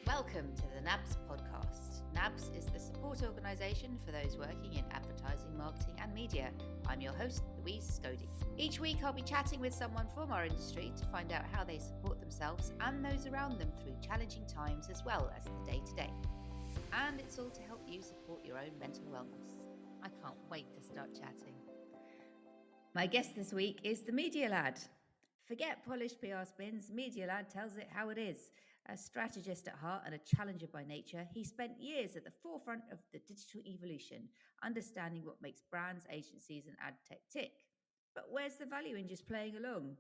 Welcome to the NABS podcast. NABS is the support organisation for those working in advertising, marketing and media. I'm your host, Louise Scody. Each week I'll be chatting with someone from our industry to find out how they support themselves and those around them through challenging times as well as the day-to-day. And it's all to help you support your own mental wellness. I can't wait to start chatting. My guest this week is the Media Lad. Forget polished PR spins, Media Lad tells it how it is. A strategist at heart and a challenger by nature, he spent years at the forefront of the digital evolution, understanding what makes brands, agencies and ad tech tick. But where's the value in just playing along?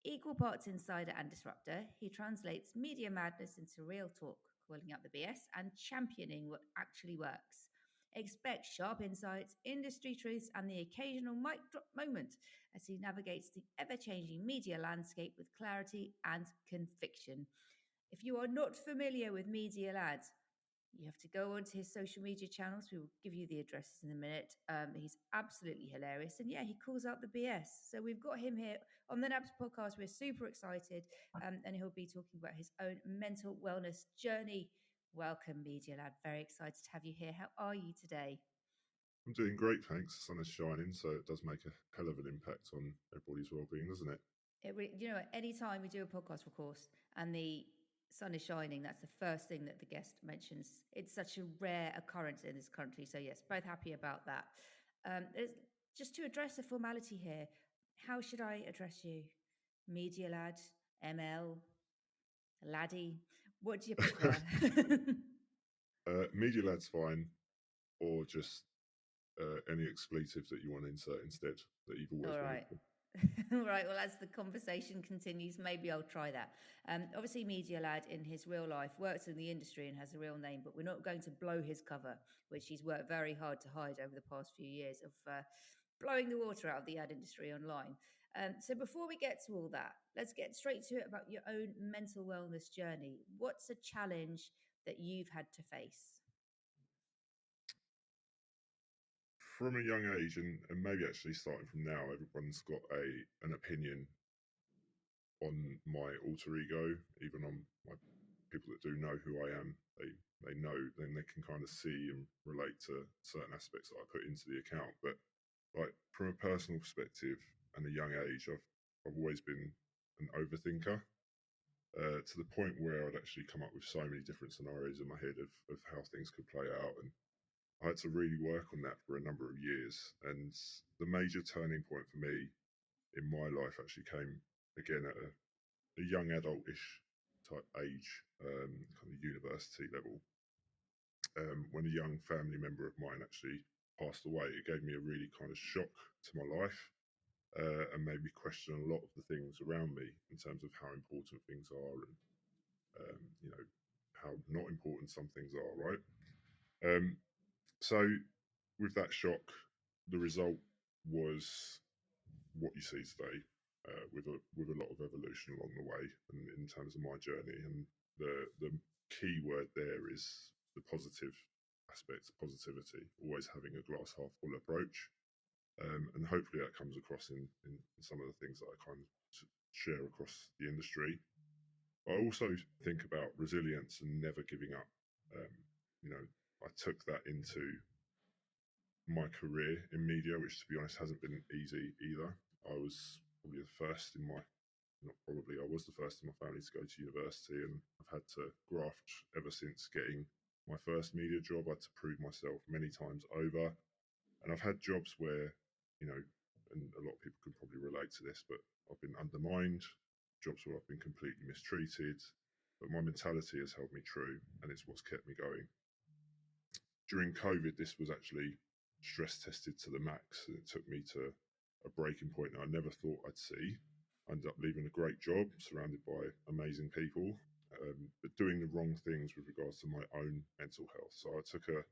Equal parts insider and disruptor, he translates media madness into real talk, calling out the BS and championing what actually works. Expect sharp insights, industry truths, and the occasional mic drop moment as he navigates the ever-changing media landscape with clarity and conviction. If you are not familiar with Media Lad, you have to go onto his social media channels. We will give you the addresses in a minute. He's absolutely hilarious. And yeah, he calls out the BS. So we've got him here on the NABS podcast. We're super excited. And he'll be talking about his own mental wellness journey. Welcome, Media Lad. Very excited to have you here. How are you today? I'm doing great, thanks. The sun is shining, so it does make a hell of an impact on everybody's well-being, doesn't it? Any time we do a podcast, of course, and the sun is shining, that's the first thing that the guest mentions. It's such a rare occurrence in this country. So yes, both happy about that. Just to address a formality here, how should I address you? Media Lad, ML, Laddie? What do you prefer? Media Lad's fine, or just any expletive that you want to insert instead that you've always All wanted right. to. All right. Well, as the conversation continues, maybe I'll try that. Obviously, Media Lad in his real life works in the industry and has a real name, but we're not going to blow his cover, which he's worked very hard to hide over the past few years of blowing the water out of the ad industry online. So before we get to all that, let's get straight to it about your own mental wellness journey. What's a challenge that you've had to face? From a young age, and maybe actually starting from now, everyone's got an opinion on my alter ego, even on my people that do know who I am. They know, then they can kind of see and relate to certain aspects that I put into the account. But like from a personal perspective and a young age, I've always been an overthinker. To the point where I'd actually come up with so many different scenarios in my head of how things could play out. And I had to really work on that for a number of years. And the major turning point for me in my life actually came again at a young adult-ish type age, kind of university level, when a young family member of mine actually passed away. It gave me a really kind of shock to my life. And made me question a lot of the things around me in terms of how important things are and how not important some things are, right? Um, so with that shock, the result was what you see today, with a lot of evolution along the way, and in terms of my journey. And the key word there is the positive aspect, positivity, always having a glass half full approach. And hopefully that comes across in some of the things that I kind of share across the industry. I also think about resilience and never giving up. Um, I took that into my career in media, which to be honest hasn't been easy either. I was probably the first in my, not probably, I was the first in my family to go to university, and I've had to graft ever since getting my first media job. I had to prove myself many times over. And I've had jobs where, and a lot of people can probably relate to this, but I've been undermined, jobs where I've been completely mistreated, but my mentality has held me true, and it's what's kept me going. During COVID, this was actually stress tested to the max, and it took me to a breaking point that I never thought I'd see. I ended up leaving a great job, surrounded by amazing people, but doing the wrong things with regards to my own mental health. So I took a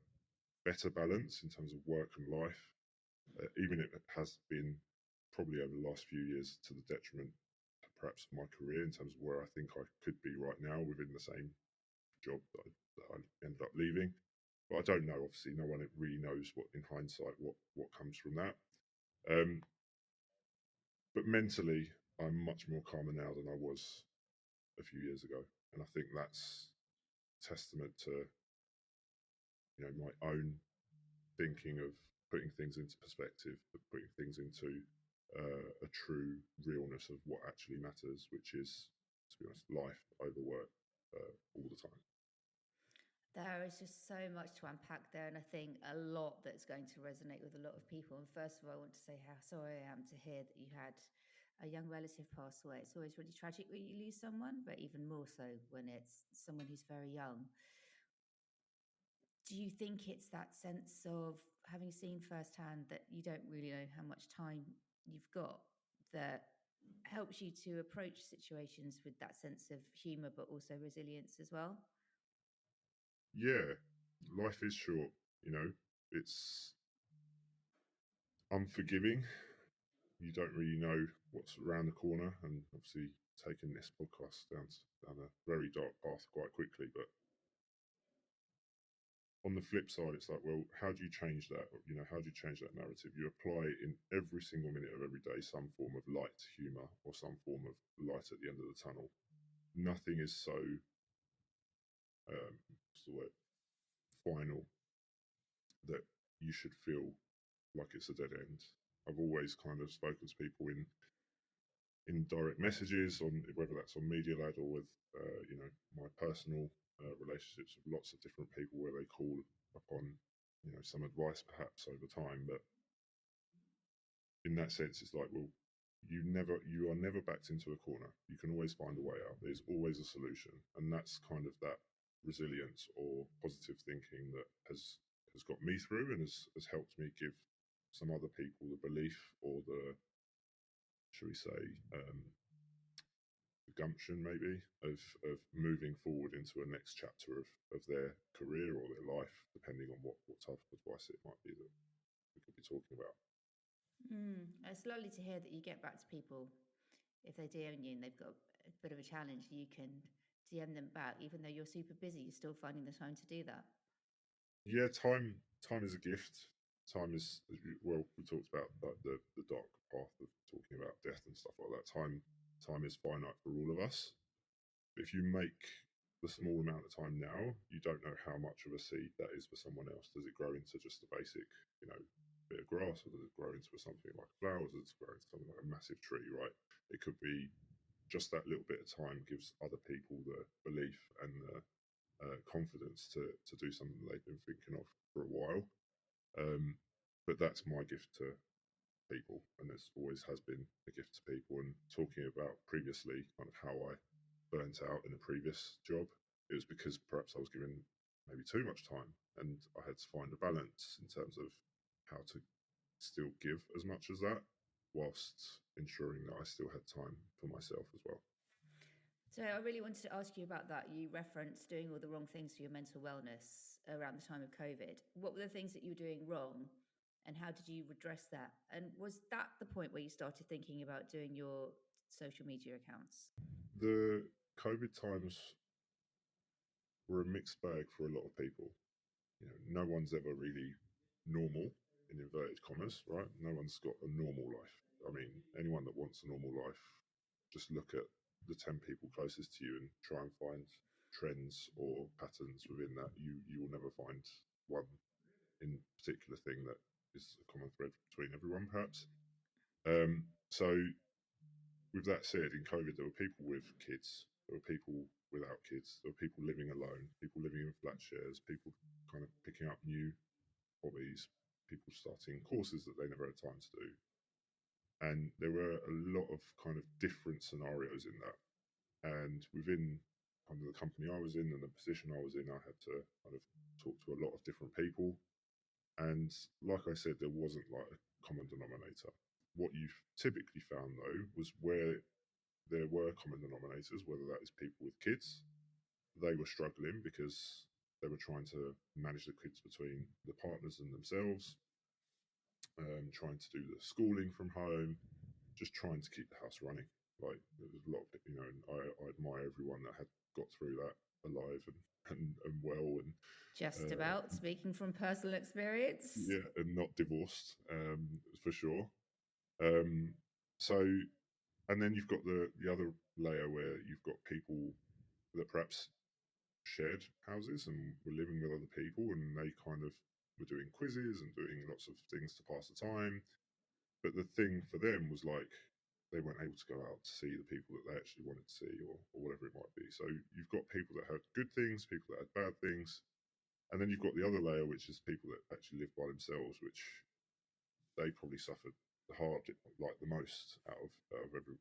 better balance in terms of work and life, even if it has been probably over the last few years to the detriment perhaps of my career in terms of where I think I could be right now within the same job that I ended up leaving. But I don't know, obviously no one really knows what in hindsight what comes from that. But mentally I'm much more calmer now than I was a few years ago, and I think that's testament to my own thinking of putting things into perspective, but putting things into a true realness of what actually matters, which is, to be honest, life over work all the time. There is just so much to unpack there, and I think a lot that's going to resonate with a lot of people. And first of all, I want to say how sorry I am to hear that you had a young relative pass away. It's always really tragic when you lose someone, but even more so when it's someone who's very young. Do you think it's that sense of having seen firsthand that you don't really know how much time you've got that helps you to approach situations with that sense of humor, but also resilience as well? Yeah, life is short. It's unforgiving. You don't really know what's around the corner, and obviously taking this podcast down a very dark path quite quickly. But on the flip side, it's like, well, how do you change that? How do you change that narrative? You apply in every single minute of every day some form of light humor or some form of light at the end of the tunnel. Nothing is so what's the word, final, that you should feel like it's a dead end. I've always kind of spoken to people in direct messages, on whether that's on Media Lad or with my personal relationships with lots of different people, where they call upon some advice perhaps over time. But in that sense, it's like, well, you are never backed into a corner. You can always find a way out. There's always a solution, and that's kind of that resilience or positive thinking that has got me through, and has helped me give some other people the belief, or the, shall we say, the gumption maybe of moving forward into a next chapter of their career or their life, depending on what type of advice it might be that we could be talking about. It's lovely to hear that you get back to people if they DM you and they've got a bit of a challenge. You can DM them back, even though you're super busy. You're still finding the time to do that. Yeah, time is a gift. Time is, well, we talked about like the dark path of talking about death and stuff like that. Time is finite for all of us. If you make the small amount of time now, you don't know how much of a seed that is for someone else. Does it grow into just a basic, bit of grass, or does it grow into something like flowers? Does it grow into something like a massive tree, right? It could be just that little bit of time gives other people the belief and the confidence to do something that they've been thinking of for a while. But that's my gift to people, and this always has been a gift to people. And talking about previously kind of how I burnt out in a previous job, it was because perhaps I was given maybe too much time, and I had to find a balance in terms of how to still give as much as that, whilst ensuring that I still had time for myself as well. So I really wanted to ask you about that. You referenced doing all the wrong things for your mental wellness around the time of COVID. What were the things that you were doing wrong, and how did you redress that? And was that the point where you started thinking about doing your social media accounts? The COVID times were a mixed bag for a lot of people. No one's ever really normal, in inverted commas, right? No one's got a normal life. I mean, anyone that wants a normal life, just look at the 10 people closest to you and try and find trends or patterns within that. You will never find one in particular thing that is a common thread between everyone, perhaps. So with that said, in COVID, there were people with kids, there were people without kids, there were people living alone, people living in flat shares, people kind of picking up new hobbies, people starting courses that they never had time to do. And there were a lot of kind of different scenarios in that. And within kind of the company I was in and the position I was in, I had to kind of talk to a lot of different people. And like I said, there wasn't like a common denominator. What you typically found though was where there were common denominators, whether that is people with kids, they were struggling because they were trying to manage the kids between the partners and themselves, trying to do the schooling from home, just trying to keep the house running. Like there was a lot of, and I admire everyone that had got through that alive and well, and Just about, speaking from personal experience. yeah, and not divorced, for sure. Um, so, and then you've got the other layer where you've got people that perhaps shared houses and were living with other people, and they kind of were doing quizzes and doing lots of things to pass the time. But the thing for them was like they weren't able to go out to see the people that they actually wanted to see, or whatever it might be. So you've got people that had good things, people that had bad things, and then you've got the other layer, which is people that actually live by themselves, which they probably suffered the hard, like the most out of every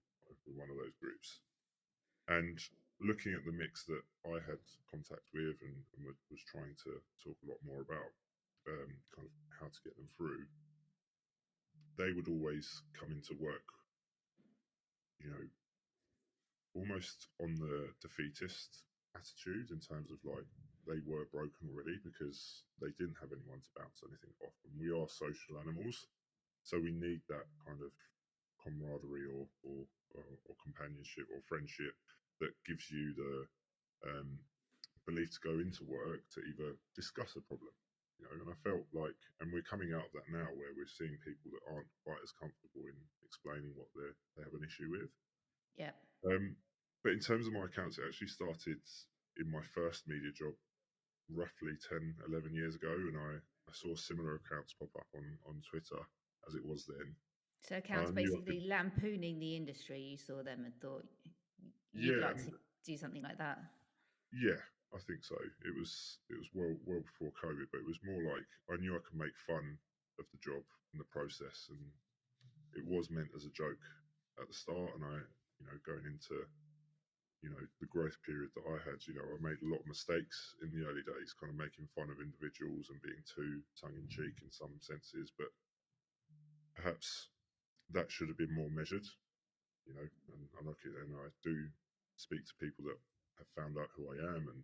one of those groups. And looking at the mix that I had contact with and was trying to talk a lot more about, kind of how to get them through, they would always come into work, you know, almost on the defeatist attitude, in terms of like they were broken already because they didn't have anyone to bounce anything off. And we are social animals, so we need that kind of camaraderie or companionship or friendship that gives you the belief to go into work to either discuss a problem. You know, and I felt like, and we're coming out of that now, where we're seeing people that aren't quite as comfortable in explaining what they have an issue with. Yeah. But in terms of my accounts, it actually started in my first media job roughly 10, 11 years ago. And I saw similar accounts pop up on Twitter as it was then. So And accounts I knew I could, basically lampooning the industry. You saw them and thought you'd yeah, like and to do something like that. yeah, I think so. It was well before COVID, but it was more like I knew I could make fun of the job and the process, and it was meant as a joke at the start. And I, going into the growth period that I had, I made a lot of mistakes in the early days, kind of making fun of individuals and being too tongue in cheek in some senses, but perhaps that should have been more measured, and I do speak to people that have found out who I am, and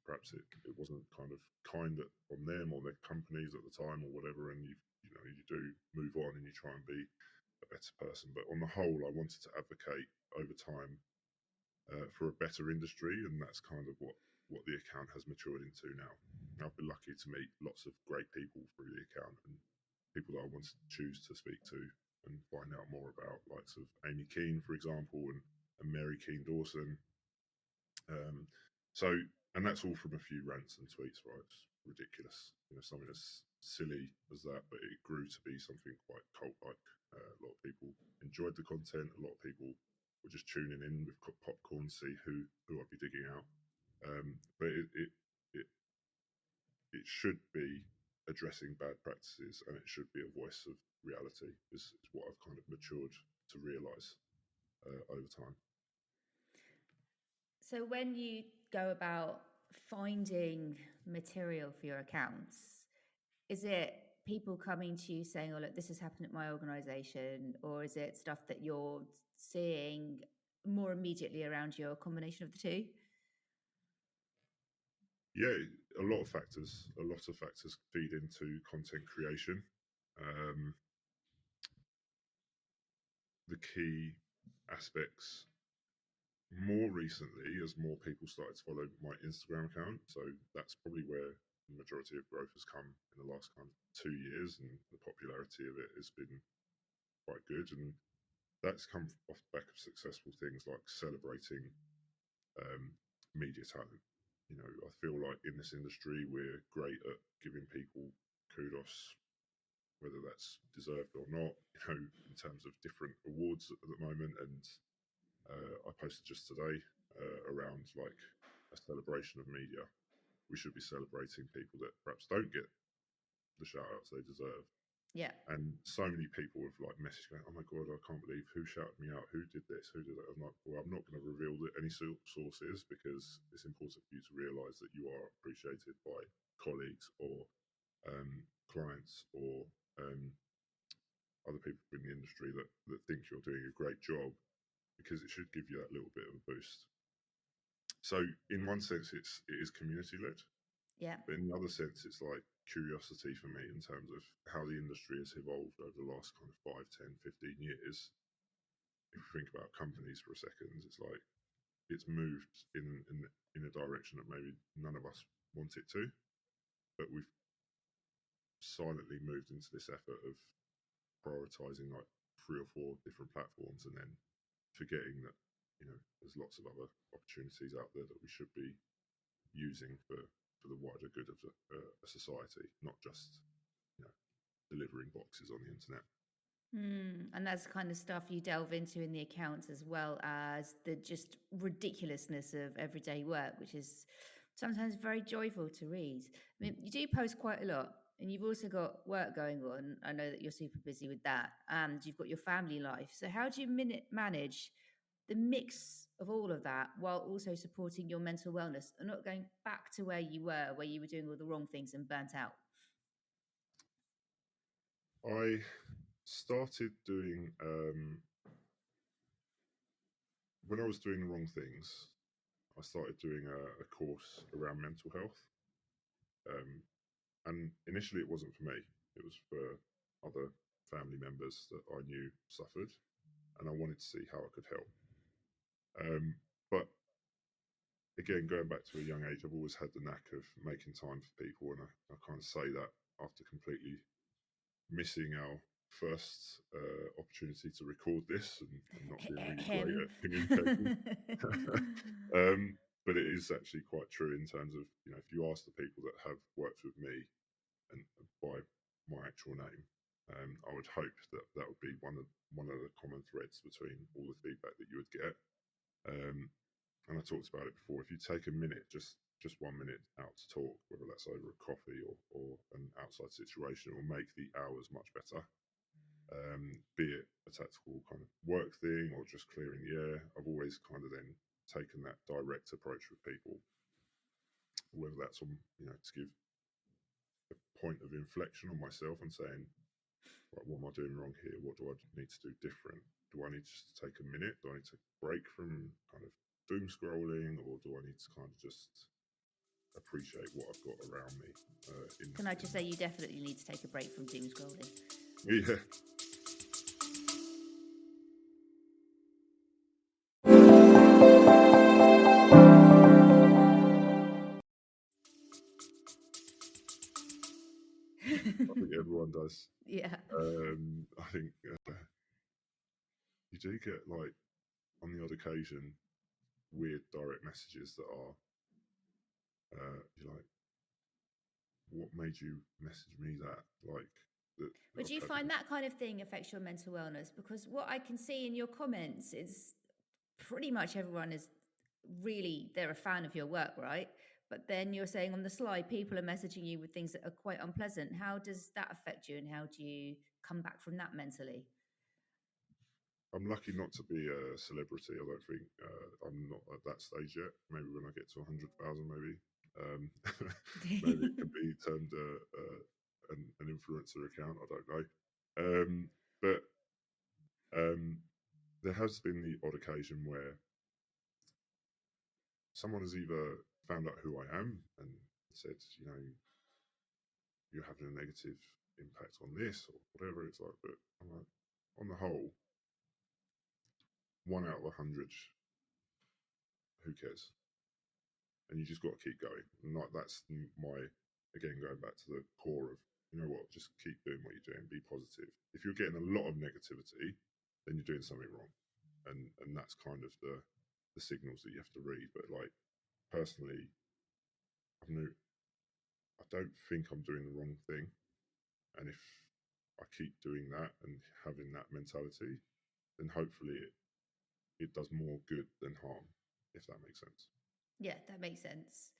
perhaps it wasn't kind of kind on them or their companies at the time or whatever, and you do move on and you try and be a better person. But on the whole, I wanted to advocate over time for a better industry, and that's kind of what the account has matured into now. I've been lucky to meet lots of great people through the account, and people that I want to choose to speak to and find out more about, likes of Amy Keane, for example, and Mary Keane Dawson. Um, so, and that's all from a few rants and tweets, right? It's ridiculous, something as silly as that, but it grew to be something quite cult-like. A lot of people enjoyed the content. A lot of people were just tuning in with popcorn to see who I'd be digging out. But it it should be addressing bad practices, and it should be a voice of reality. Is what I've kind of matured to realise over time. So when you go about finding material for your accounts, is it people coming to you saying, oh, look, this has happened at my organization, or is it stuff that you're seeing more immediately around you, a combination of the two? Yeah, a lot of factors. A lot of factors feed into content creation. The key aspects more recently, as more people started to follow my Instagram account, so that's probably where the majority of growth has come in the last kind of 2 years, and the popularity of it has been quite good. And that's come off the back of successful things like celebrating media talent. I feel like in this industry, we're great at giving people kudos, whether that's deserved or not, in terms of different awards at the moment. And I posted just today around like a celebration of media. We should be celebrating people that perhaps don't get the shout outs they deserve. Yeah. And so many people have like messaged going, "Oh my god, I can't believe who shouted me out, who did this, who did that." I'm like, well, I'm not going to reveal any sources, because it's important for you to realise that you are appreciated by colleagues or clients or other people in the industry that think you're doing a great job, because it should give you that little bit of a boost. So in one sense, it is community led. Yeah. But in the other sense, it's like curiosity for me in terms of how the industry has evolved over the last kind of 5, 10, 15 years. If you think about companies for a second, it's like it's moved in a direction that maybe none of us want it to, but we've silently moved into this effort of prioritizing like 3 or 4 different platforms, and then forgetting that there's lots of other opportunities out there that we should be using for the wider good of a society, not just delivering boxes on the internet. And that's the kind of stuff you delve into in the accounts, as well as the just ridiculousness of everyday work, which is sometimes very joyful to read. I mean, you do post quite a lot, and you've also got work going on. I know that you're super busy with that, and you've got your family life. So, how do you manage the mix of all of that while also supporting your mental wellness and not going back to where you were doing all the wrong things and burnt out? I started doing when I was doing the wrong things. I started doing a course around mental health, and initially it wasn't for me. It was for other family members that I knew suffered, and I wanted to see how I could help. But again, going back to a young age, I've always had the knack of making time for people, and I kind of say that after completely missing our first opportunity to record this and not being really great at communicating. But it is actually quite true in terms of, if you ask the people that have worked with me and by my actual name, I would hope that that would be one of the common threads between all the feedback that you would get. And I talked about it before. If you take a minute, just 1 minute out to talk, whether that's over a coffee or an outside situation, it will make the hours much better. Be it a tactical kind of work thing or just clearing the air. I've always kind of then taken that direct approach with people, whether that's on, to give a point of inflection on myself and saying, right, what am I doing wrong here? What do I need to do different? Do I need just to take a minute? Do I need to break from kind of doom scrolling, or do I need to kind of just appreciate what I've got around me? Can I just say you definitely need to take a break from doom scrolling? Yeah. I think everyone does. Yeah. I think you do get, like, on the odd occasion, weird direct messages that are, you're like, what made you message me that? Like, But do you find that kind of thing affects your mental wellness? Because what I can see in your comments is pretty much everyone is really, they're a fan of your work, right? But then you're saying on the slide, people are messaging you with things that are quite unpleasant. How does that affect you, and how do you come back from that mentally? I'm lucky not to be a celebrity. I don't think I'm not at that stage yet. Maybe when I get to 100,000, maybe. Maybe it can be termed an influencer account. I don't know. But there has been the odd occasion where someone has either found out who I am and said, you're having a negative impact on this or whatever. It's like, but I'm like, on the whole, 1 out of 100, who cares? And you just got to keep going. And like, that's my, again, going back to the core of, you know what, just keep doing what you're doing, be positive. If you're getting a lot of negativity, then you're doing something wrong. And that's kind of the signals that you have to read. But like, personally, I don't think I'm doing the wrong thing. And if I keep doing that and having that mentality, then hopefully it does more good than harm, if that makes sense. Yeah, that makes sense.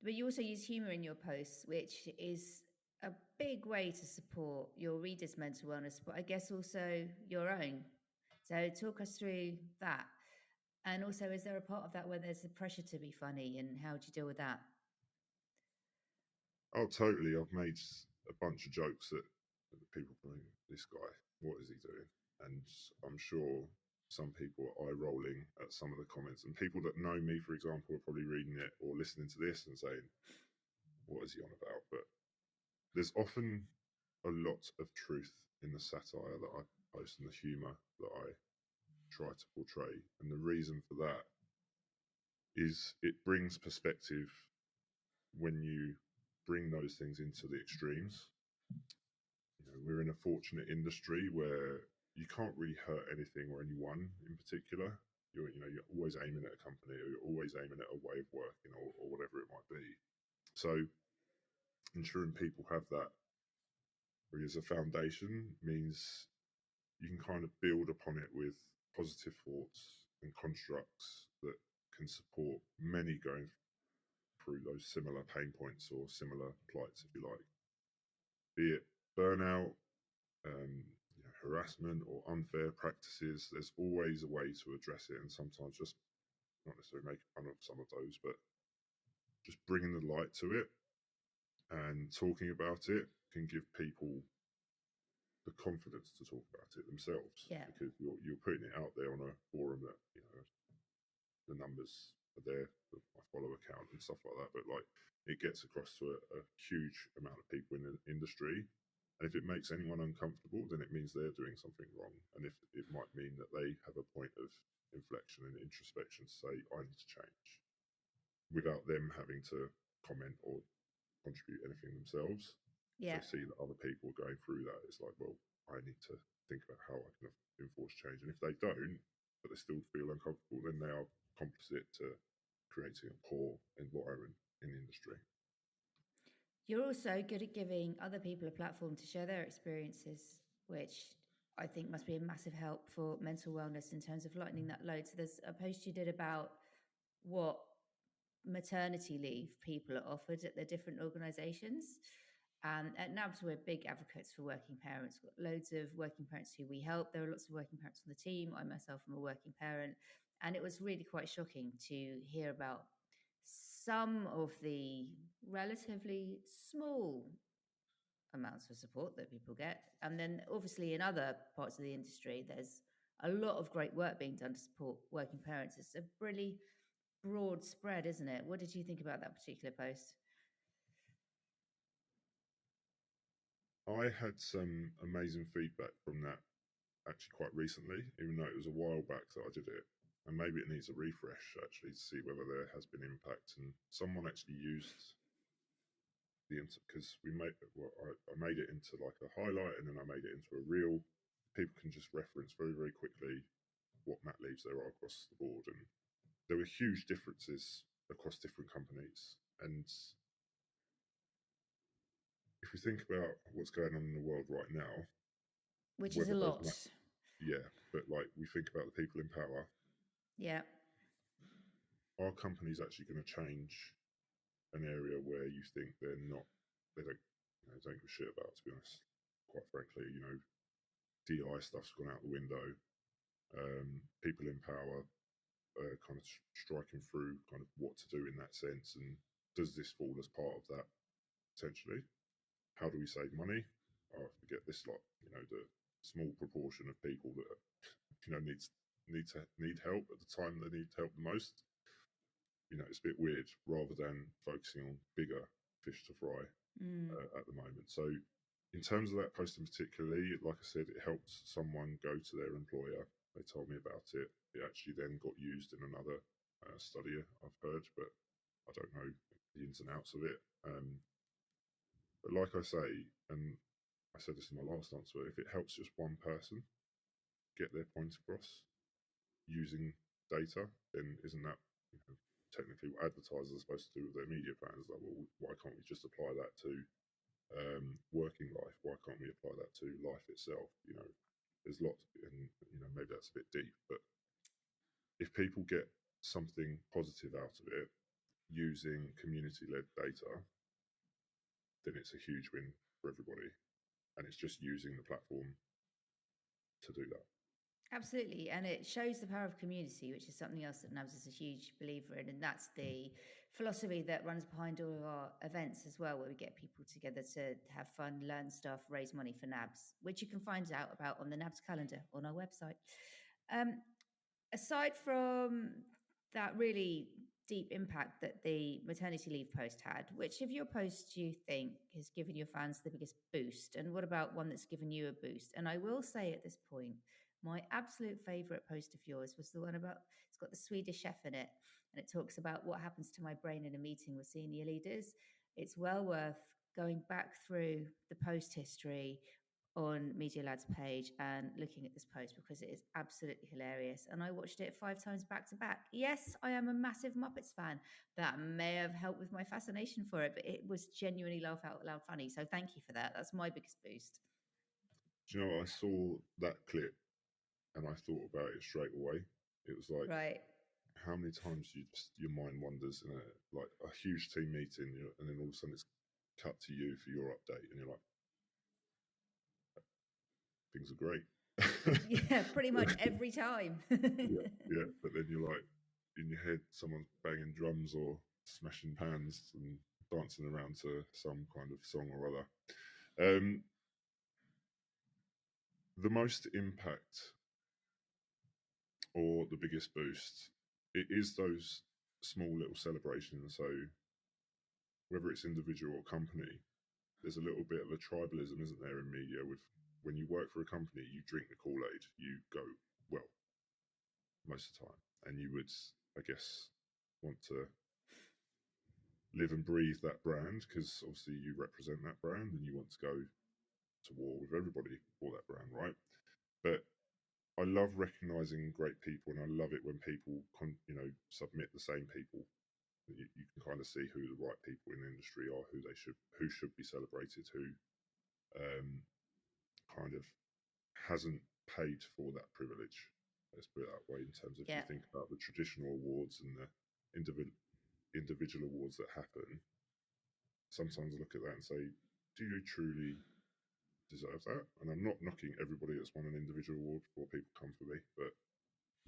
But you also use humor in your posts, which is a big way to support your readers' mental wellness, but I guess also your own. So talk us through that. And also, is there a part of that where there's the pressure to be funny, and how do you deal with that? Oh, totally. I've made a bunch of jokes that people think, this guy, what is he doing? And I'm sure some people are eye rolling at some of the comments, and people that know me, for example, are probably reading it or listening to this and saying, what is he on about? But there's often a lot of truth in the satire that I post and the humour that I try to portray. And the reason for that is it brings perspective when you bring those things into the extremes. We're in a fortunate industry where you can't really hurt anything or anyone in particular. you're always aiming at a company, or you're always aiming at a way of working, or whatever it might be. So ensuring people have that really as a foundation means you can kind of build upon it with positive thoughts and constructs that can support many going through those similar pain points or similar plights, if you like, be it burnout, harassment, or unfair practices. There's always a way to address it, and sometimes just not necessarily making fun of some of those, but just bringing the light to it and talking about it can give people the confidence to talk about it themselves, because you're putting it out there on a forum that the numbers are there, my follower count and stuff like that, but like it gets across to a huge amount of people in the industry. And if it makes anyone uncomfortable, then it means they're doing something wrong. And if it might mean that they have a point of inflection and introspection to say, I need to change, without them having to comment or contribute anything themselves. If they see that other people are going through that, it's like, well, I need to think about how I can enforce change. And if they don't, but they still feel uncomfortable, then they are complicit to creating a poor environment in the industry. You're also good at giving other people a platform to share their experiences, which I think must be a massive help for mental wellness in terms of lightening that load. So there's a post you did about what maternity leave people are offered at their different organisations. At NABS, we're big advocates for working parents. We've got loads of working parents who we help. There are lots of working parents on the team. I myself am a working parent. And it was really quite shocking to hear about some of the relatively small amounts of support that people get. And then obviously in other parts of the industry, there's a lot of great work being done to support working parents. It's a really broad spread, isn't it? What did you think about that particular post? I had some amazing feedback from that actually quite recently, even though it was a while back that I did it. And maybe it needs a refresh actually to see whether there has been impact. And someone actually used because I made it into like a highlight, and then I made it into a reel. People can just reference very, very quickly what mat leaves there are across the board. And there were huge differences across different companies. And if we think about what's going on in the world right now, which is a lot. But like we think about the people in power. Yeah. Are companies actually going to change an area where you think they don't give a shit about, to be honest? Quite frankly, DI stuff's gone out the window. People in power kind of striking through kind of what to do in that sense. And does this fall as part of that potentially? How do we save money? I forget this lot, the small proportion of people that need help at the time they need help the most. It's a bit weird, rather than focusing on bigger fish to fry at the moment. So in terms of that post in particularly, like I said, it helped someone go to their employer. They told me about it. It actually then got used in another study I've heard, but I don't know the ins and outs of it. But like I say, and I said this in my last answer, if it helps just one person get their point across using data, then isn't that technically what advertisers are supposed to do with their media plans? Like, well, why can't we just apply that to working life? Why can't we apply that to life itself? There's lots, and maybe that's a bit deep, but if people get something positive out of it using community-led data, then it's a huge win for everybody, and it's just using the platform to do that. Absolutely. And it shows the power of community, which is something else that NABS is a huge believer in. And that's the philosophy that runs behind all of our events as well, where we get people together to have fun, learn stuff, raise money for NABS, which you can find out about on the NABS calendar on our website. Aside from that really deep impact that the maternity leave post had, which of your posts do you think has given your fans the biggest boost? And what about one that's given you a boost? And I will say at this point, my absolute favourite post of yours was the one about, it's got the Swedish chef in it, and it talks about what happens to my brain in a meeting with senior leaders. It's well worth going back through the post history on Media Lad's page and looking at this post because it is absolutely hilarious. And I watched it 5 times back to back. Yes, I am a massive Muppets fan. That may have helped with my fascination for it, but it was genuinely laugh out loud funny. So thank you for that. That's my biggest boost. Do you know, I saw that clip and I thought about it straight away. It was like, Right. how many times your mind wanders in a huge team meeting, and then all of a sudden it's cut to you for your update, and you're like, things are great. Yeah, pretty much every time. yeah. But then you're like, in your head, someone's banging drums or smashing pans and dancing around to some kind of song or other. The most impact or the biggest boost, it is those small little celebrations. So whether it's individual or company, there's a little bit of a tribalism, isn't there, in media? With when you work for a company, you drink the Kool-Aid, you go well most of the time, and you would, I guess, want to live and breathe that brand because obviously you represent that brand and you want to go to war with everybody for that brand, right? But I love recognizing great people, and I love it when people, submit the same people. You can kind of see who the right people in the industry are, who should be celebrated, who kind of hasn't paid for that privilege. Let's put it that way. In terms of, if you think about the traditional awards and the individual awards that happen, sometimes I look at that and say, do you truly deserve that? And I'm not knocking everybody that's won an individual award before people come for me, but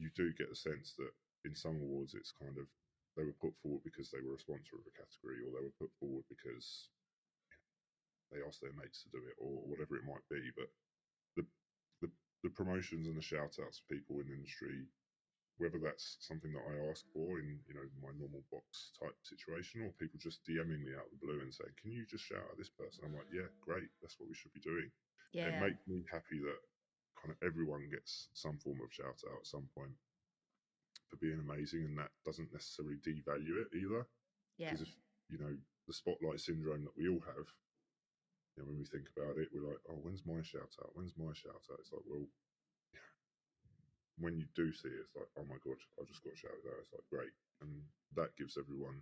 you do get a sense that in some awards it's kind of, they were put forward because they were a sponsor of a category, or they were put forward because they asked their mates to do it, or whatever it might be. But the the, the promotions and the shout outs for people in the industry, whether that's something that I ask for in my normal box type situation, or people just DMing me out of the blue and saying, can you just shout at this person? I'm like, yeah, great, that's what we should be doing. And it makes me happy that kind of everyone gets some form of shout out at some point for being amazing, and that doesn't necessarily devalue it either. Because if the spotlight syndrome that we all have, when we think about it, we're like, oh, when's my shout out? When's my shout out? It's like, well, when you do see it, it's like, oh my god, I just got shouted out. It's like, great, and that gives everyone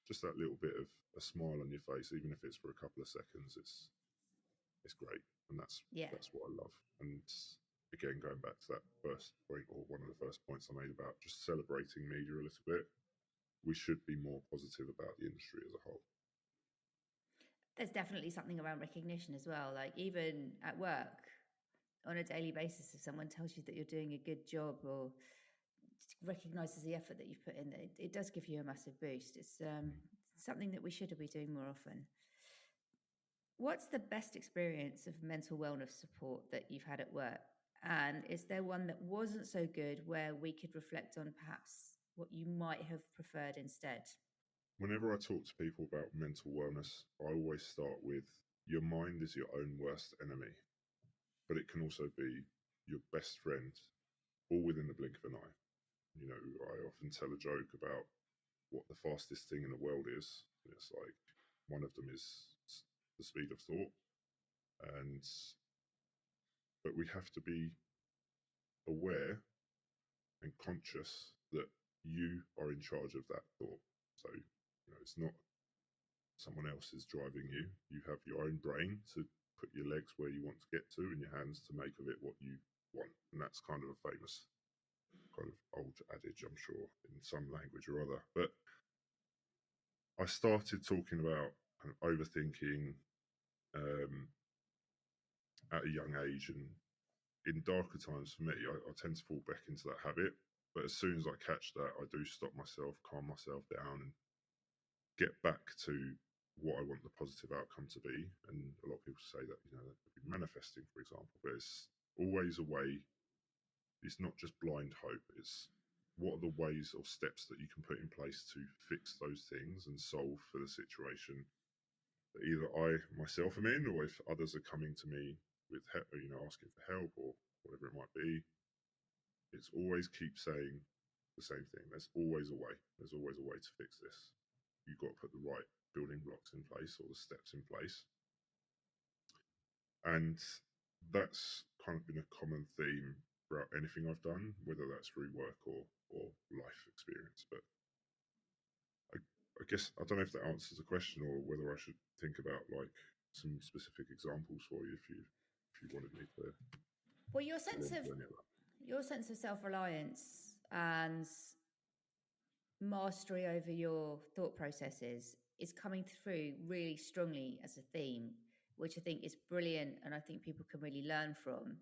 just that little bit of a smile on your face, even if it's for a couple of seconds. It's great, and that's what I love. And again, going back to that first point, or one of the first points I made about just celebrating media a little bit, we should be more positive about the industry as a whole. There's definitely something around recognition as well. Like even at work, on a daily basis, if someone tells you that you're doing a good job or recognizes the effort that you've put in, it does give you a massive boost. It's something that we should be doing more often. What's the best experience of mental wellness support that you've had at work? And is there one that wasn't so good where we could reflect on perhaps what you might have preferred instead? Whenever I talk to people about mental wellness, I always start with, your mind is your own worst enemy, but it can also be your best friend, all within the blink of an eye. I often tell a joke about what the fastest thing in the world is. It's like, one of them is the speed of thought, but we have to be aware and conscious that you are in charge of that thought. So it's not someone else is driving you. You have your own brain to put your legs where you want to get to, and your hands to make of it what you want. And that's kind of a famous kind of old adage, I'm sure, in some language or other. But I started talking about kind of overthinking at a young age, and in darker times for me, I tend to fall back into that habit. But as soon as I catch that, I do stop myself, calm myself down, and get back to what I want the positive outcome to be. And a lot of people say that, that could be manifesting, for example, but it's always a way. It's not just blind hope. It's what are the ways or steps that you can put in place to fix those things and solve for the situation that either I myself am in, or if others are coming to me with, asking for help or whatever it might be. It's always keep saying the same thing. There's always a way. There's always a way to fix this. You've got to put the right building blocks in place, or the steps in place. And that's kind of been a common theme throughout anything I've done, whether that's through work or life experience. But I guess I don't know if that answers the question, or whether I should think about like some specific examples for you if you wanted me to Well, your go sense of into any of that. your sense of self-reliance and mastery over your thought processes is coming through really strongly as a theme, which I think is brilliant and I think people can really learn from.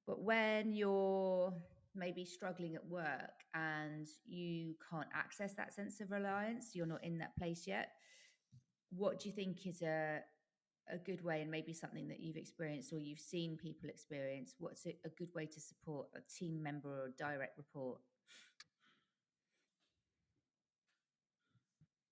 But when you're maybe struggling at work and you can't access that sense of reliance, you're not in that place yet, what do you think is a good way, and maybe something that you've experienced or you've seen people experience, what's a good way to support a team member or a direct report?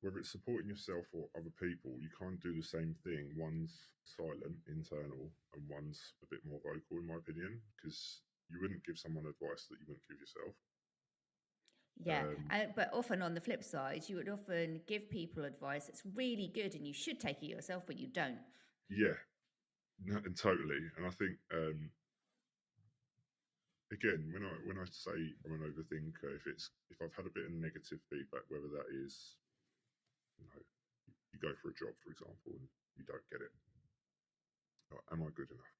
Whether it's supporting yourself or other people, you can't do the same thing. One's silent, internal, and one's a bit more vocal, in my opinion, because you wouldn't give someone advice that you wouldn't give yourself. Yeah, but often on the flip side, you would often give people advice that's really good and you should take it yourself, but you don't. Yeah, no, and totally. And I think again, when I say I'm an overthinker, if I've had a bit of negative feedback, whether that is, you know, you go for a job, for example, and you don't get it, am I good enough?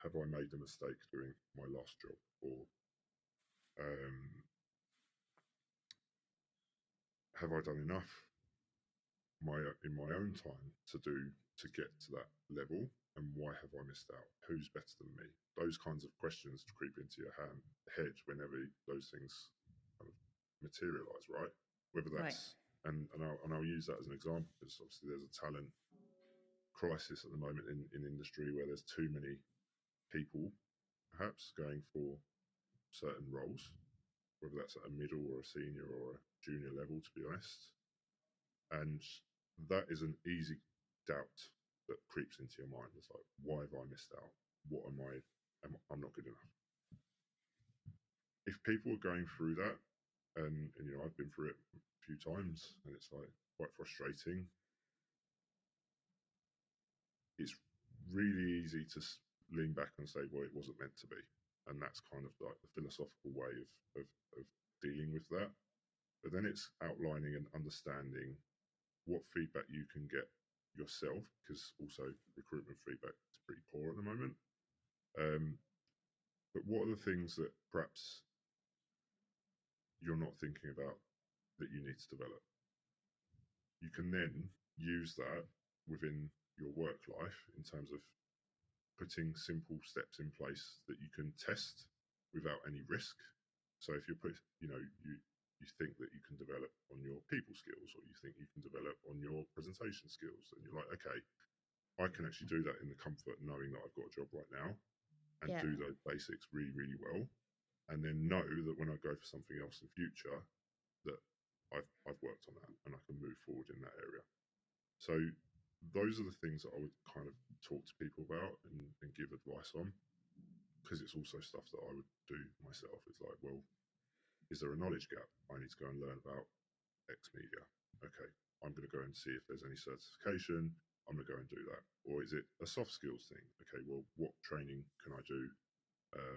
Have I made a mistake doing my last job, or um, have I done enough in my own time to get to that level, and why have I missed out? Who's better than me? Those kinds of questions creep into your head whenever those things kind of materialize, right? Whether Right. that's and I'll use that as an example, because obviously there's a talent crisis at the moment in industry, where there's too many people perhaps going for certain roles, whether that's at a middle or a senior or a junior level, to be honest. And that is an easy doubt that creeps into your mind. It's like, why have I missed out? What am I? I'm not good enough. If people are going through that, and you know, I've been through it a few times, and it's like quite frustrating. It's really easy to lean back and say, well, it wasn't meant to be. And that's kind of like the philosophical way of dealing with that. But then it's outlining and understanding what feedback you can get yourself, because also recruitment feedback is pretty poor at the moment. But what are the things that perhaps you're not thinking about that you need to develop? You can then use that within your work life in terms of putting simple steps in place that you can test without any risk. So if you put, you know, you think that you can develop on your people skills, or you think you can develop on your presentation skills, and you're like, okay, I can actually do that in the comfort knowing that I've got a job right now, and Yeah. do those basics really, really well, and then know that when I go for something else in future, that I've worked on that and I can move forward in that area. So those are the things that I would kind of talk to people about and give advice on, because it's also stuff that I would do myself. It's like, well, is there a knowledge gap? I need to go and learn about X media. Okay, I'm going to go and see if there's any certification. I'm going to go and do that. Or is it a soft skills thing? Okay, well, what training can I do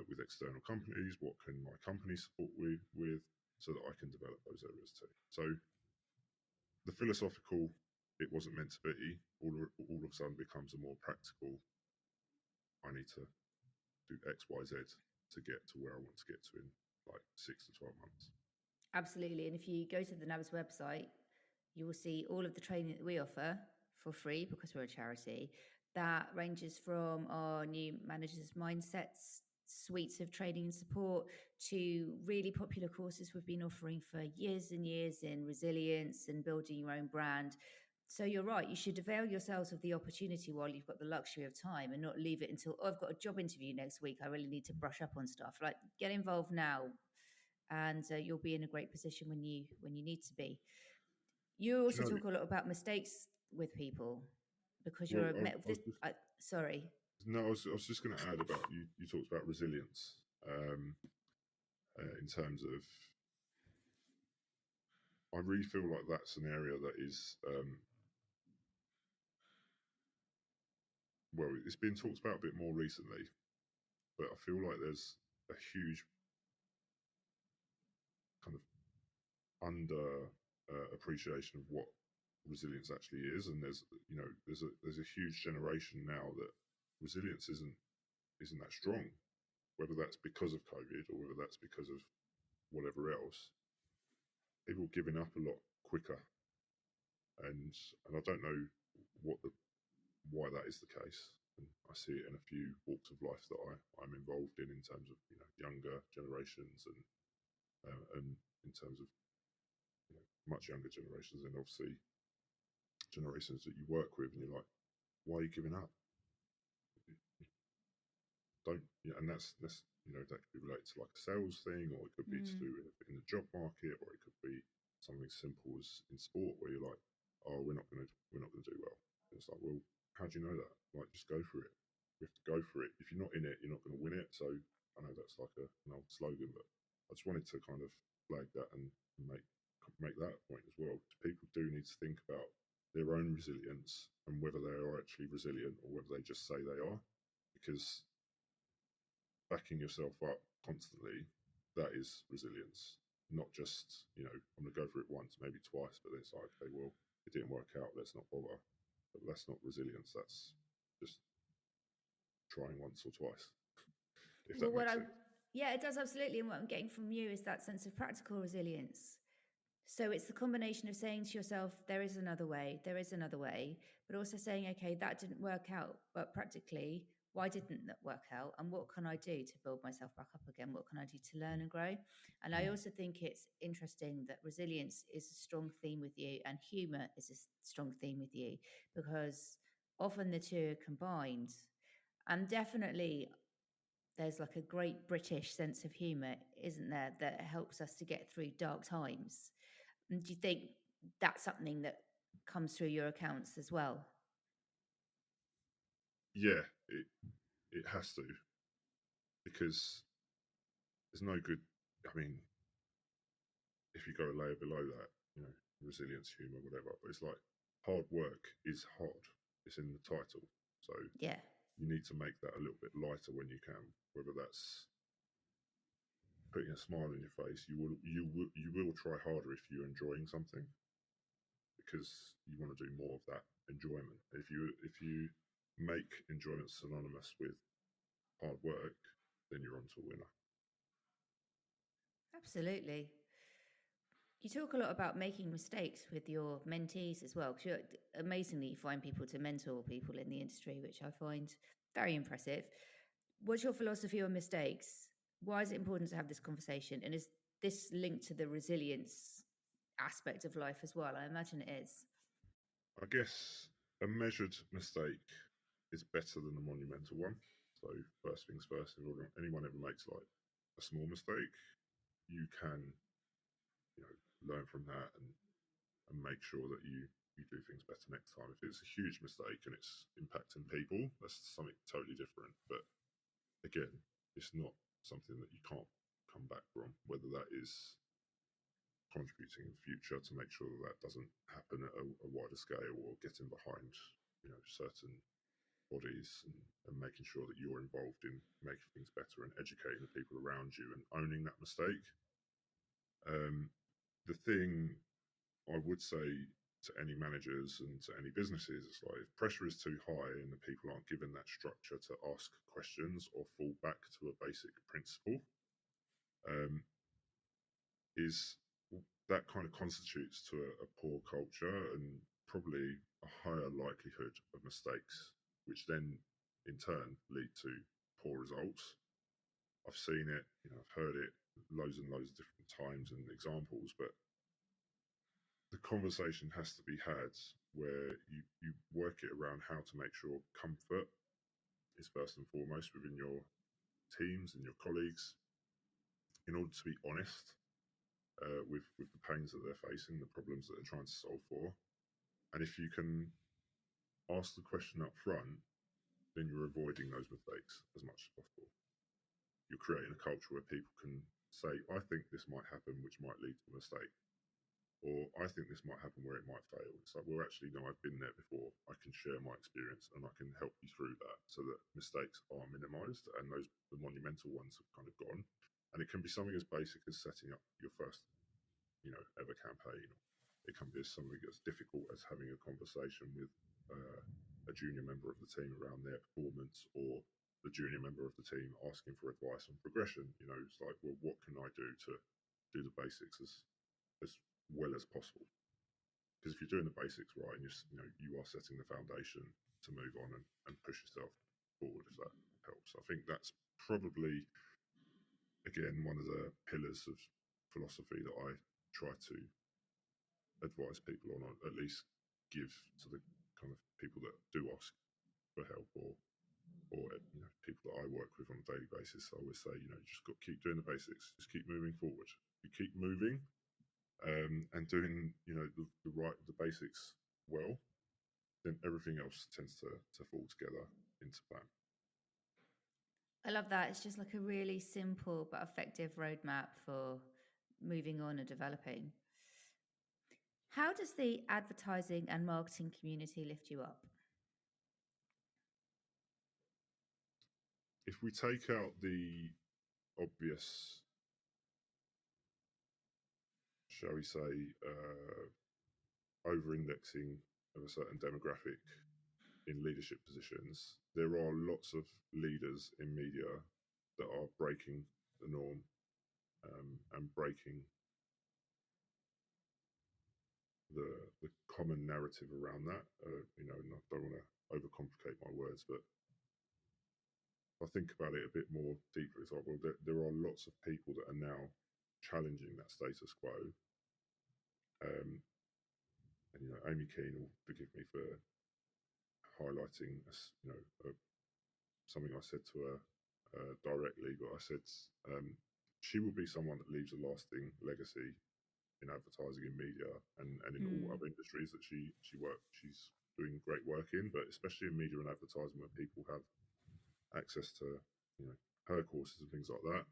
with external companies? What can my company support with so that I can develop those areas too? So the philosophical, it wasn't meant to be, all of a sudden becomes a more practical, I need to do X, Y, Z to get to where I want to get to in like 6 to 12 months. Absolutely. And if you go to the NABS website, you will see all of the training that we offer for free, because we're a charity. That ranges from our new managers' mindsets suites of training and support to really popular courses we've been offering for years and years in resilience and building your own brand. So you're right, you should avail yourselves of the opportunity while you've got the luxury of time, and not leave it until, oh, I've got a job interview next week, I really need to brush up on stuff. Like, get involved now, and you'll be in a great position when you need to be. You Do you also know? talk a lot about mistakes with people, because Well, you're I was just, sorry. no, I was just going to add about you. You talked about resilience in terms of. I really feel like that's an area that is well, it's been talked about a bit more recently, but I feel like there's a huge kind of under appreciation of what resilience actually is, and there's a huge generation now that resilience isn't that strong, whether that's because of COVID or whether that's because of whatever else. People are giving up a lot quicker, and I don't know what the why that is the case. And I see it in a few walks of life that I'm involved in terms of younger generations and in terms of much younger generations, and obviously generations that you work with, and you're like, why are you giving up? Don't and that's that could be related to like a sales thing, or it could be to do in the job market, or it could be something simple as in sport where you're like, oh, we're not gonna do well. And it's like, well, how do you know that? Like, just go for it. You have to go for it. If you're not in it, you're not going to win it. So I know that's like an old slogan, but I just wanted to kind of flag that and make that point as well. People do need to think about their own resilience and whether they are actually resilient or whether they just say they are, because backing yourself up constantly, that is resilience. Not just, I'm going to go for it once, maybe twice, but then it's like, okay, well, it didn't work out, let's not bother. But that's not resilience, that's just trying once or twice, if that makes sense. Yeah, it does, absolutely. And what I'm getting from you is that sense of practical resilience. So it's the combination of saying to yourself, there is another way, but also saying, okay, that didn't work out, but practically, why didn't that work out? And what can I do to build myself back up again? What can I do to learn and grow? And I also think it's interesting that resilience is a strong theme with you and humor is a strong theme with you, because often the two are combined. And definitely there's like a great British sense of humor, isn't there, that helps us to get through dark times. And do you think that's something that comes through your accounts as well? Yeah, it has to, because there's no good. I mean, if you go a layer below that, resilience, humor, whatever. But it's like hard work is hard. It's in the title, so Yeah, you need to make that a little bit lighter when you can. Whether that's putting a smile on your face, you will try harder if you're enjoying something, because you want to do more of that enjoyment. If you make enjoyment synonymous with hard work, then you're on to a winner. absolutely. You talk a lot about making mistakes with your mentees as well, because amazingly you find people to mentor people in the industry, which I find very impressive. What's your philosophy on mistakes? Why is it important to have this conversation? And is this linked to the resilience aspect of life as well? I imagine it is. I guess a measured mistake is better than a monumental one. So first things first, if anyone ever makes like a small mistake, you can learn from that and make sure that you do things better next time. If it's a huge mistake and it's impacting people, that's something totally different. But again, it's not something that you can't come back from, whether that is contributing in the future to make sure that doesn't happen at a wider scale, or getting behind certain bodies and making sure that you're involved in making things better and educating the people around you and owning that mistake. The thing I would say to any managers and to any businesses, it's like, if pressure is too high and the people aren't given that structure to ask questions or fall back to a basic principle, is that kind of constitutes to a poor culture and probably a higher likelihood of mistakes, which then in turn lead to poor results. I've seen it, I've heard it loads and loads of different times and examples, but the conversation has to be had where you work it around how to make sure comfort is first and foremost within your teams and your colleagues, in order to be honest with the pains that they're facing, the problems that they're trying to solve for. And if you can ask the question up front, then you're avoiding those mistakes as much as possible. You're creating a culture where people can say, I think this might happen, which might lead to a mistake. or I think this might happen where it might fail. It's like, well, actually, no, I've been there before. I can share my experience and I can help you through that so that mistakes are minimized and the monumental ones have kind of gone. And it can be something as basic as setting up your first, ever campaign. It can be something as difficult as having a conversation with a junior member of the team around their performance, or the junior member of the team asking for advice on progression. It's like, well, what can I do to do the basics as well as possible? Because if you're doing the basics right, and you are setting the foundation to move on and push yourself forward, if that helps. I think that's probably, again, one of the pillars of philosophy that I try to advise people on, or at least give to the kind of people that do ask for help, or people that I work with on a daily basis. I always say, you just got to keep doing the basics, just keep moving forward. You keep moving, and doing the basics well, then everything else tends to fall together into plan. I love that. It's just like a really simple but effective roadmap for moving on and developing. How does the advertising and marketing community lift you up? If we take out the obvious, shall we say, over-indexing of a certain demographic in leadership positions, there are lots of leaders in media that are breaking the norm, and breaking the common narrative around that. And I don't want to overcomplicate my words, but if I think about it a bit more deeply, it's like, well, there are lots of people that are now challenging that status quo. And Amy Keane will forgive me for highlighting something I said to her directly, but I said she will be someone that leaves a lasting legacy in advertising, in media, and in all other industries that she's doing great work in, but especially in media and advertising, where people have access to her courses and things like that.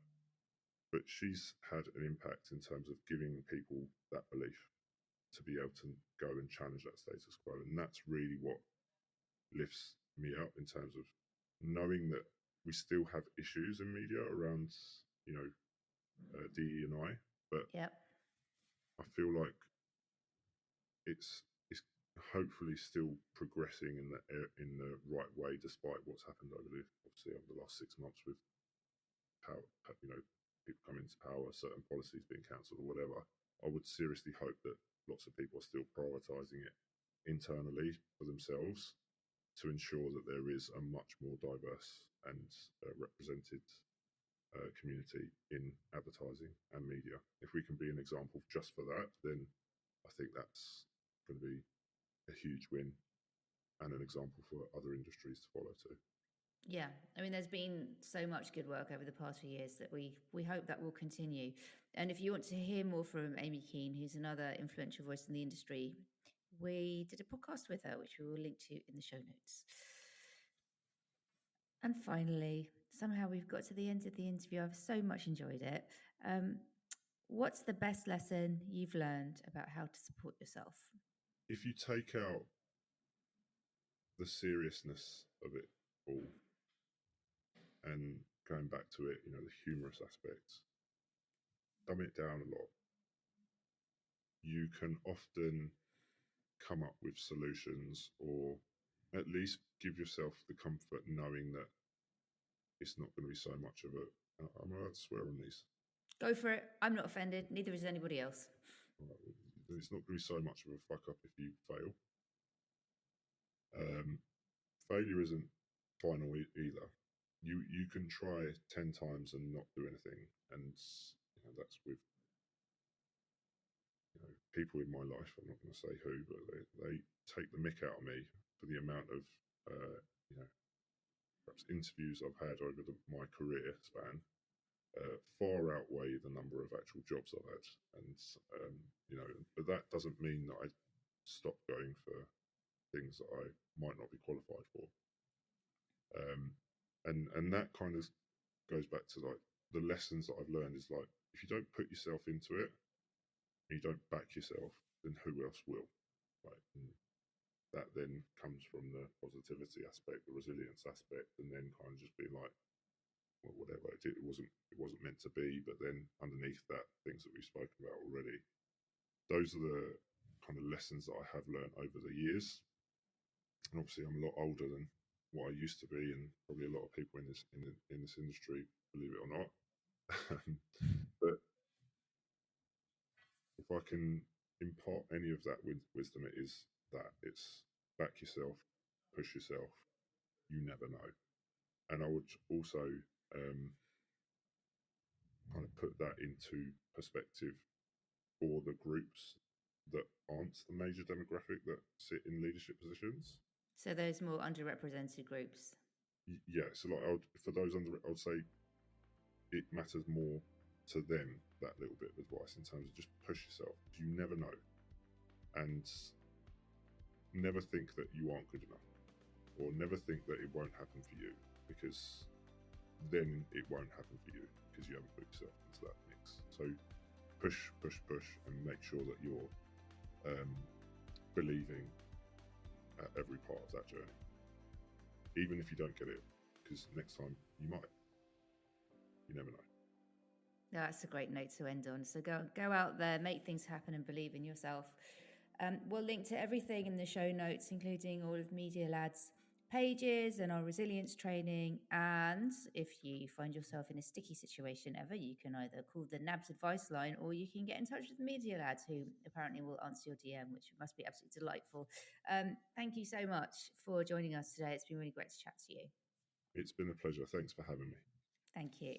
But she's had an impact in terms of giving people that belief to be able to go and challenge that status quo, and that's really what lifts me up, in terms of knowing that we still have issues in media around DE&I, but Yep. I feel like it's hopefully still progressing in the right way, despite what's happened over the last 6 months with power, people coming into power, certain policies being cancelled or whatever. I would seriously hope that lots of people are still prioritising it internally for themselves to ensure that there is a much more diverse and represented community in advertising and media. If we can be an example just for that, then I think that's going to be a huge win and an example for other industries to follow too. Yeah, I mean, there's been so much good work over the past few years that we hope that will continue. And if you want to hear more from Amy Keane, who's another influential voice in the industry, we did a podcast with her, which we will link to in the show notes. And finally, somehow we've got to the end of the interview. I've so much enjoyed it. What's the best lesson you've learned about how to support yourself? If you take out the seriousness of it all and going back to it, the humorous aspects, dumb it down a lot, you can often come up with solutions, or at least give yourself the comfort knowing that it's not going to be so much of a, I'm allowed to swear on these. Go for it. I'm not offended. Neither is anybody else. It's not going to be so much of a fuck up if you fail. Failure isn't final either. You can try 10 times and not do anything, and that's with people in my life. I'm not going to say who, but they take the mick out of me for the amount of perhaps interviews I've had over my career span. Far outweigh the number of actual jobs I've had, and but that doesn't mean that I stop going for things that I might not be qualified for. And that kind of goes back to like the lessons that I've learned is like, if you don't put yourself into it, and you don't back yourself, then who else will? Right. And that then comes from the positivity aspect, the resilience aspect, and then kind of just being like, well, whatever it wasn't meant to be. But then underneath that, things that we've spoken about already, those are the kind of lessons that I have learned over the years. And obviously, I'm a lot older than what I used to be, and probably a lot of people in this industry, believe it or not. But if I can impart any of that wisdom, it is that it's back yourself, push yourself. You never know. And I would also kind of put that into perspective for the groups that aren't the major demographic that sit in leadership positions. So those more underrepresented groups. Yeah, so like for those I would say it matters more to them, that little bit of advice in terms of just push yourself, because you never know, and never think that you aren't good enough, or never think that it won't happen for you, because then it won't happen for you because you haven't put yourself into that mix. So push, and make sure that you're believing at every part of that journey, even if you don't get it, because next time you might. You never know. That's a great note to end on. So go out there, make things happen, and believe in yourself. We'll link to everything in the show notes, including all of Media Lad's pages and our resilience training. And if you find yourself in a sticky situation ever, you can either call the NABS advice line, or you can get in touch with Media Lads, who apparently will answer your DM, which must be absolutely delightful. Thank you so much for joining us today. It's been really great to chat to you. It's been a pleasure. Thanks for having me. Thank you.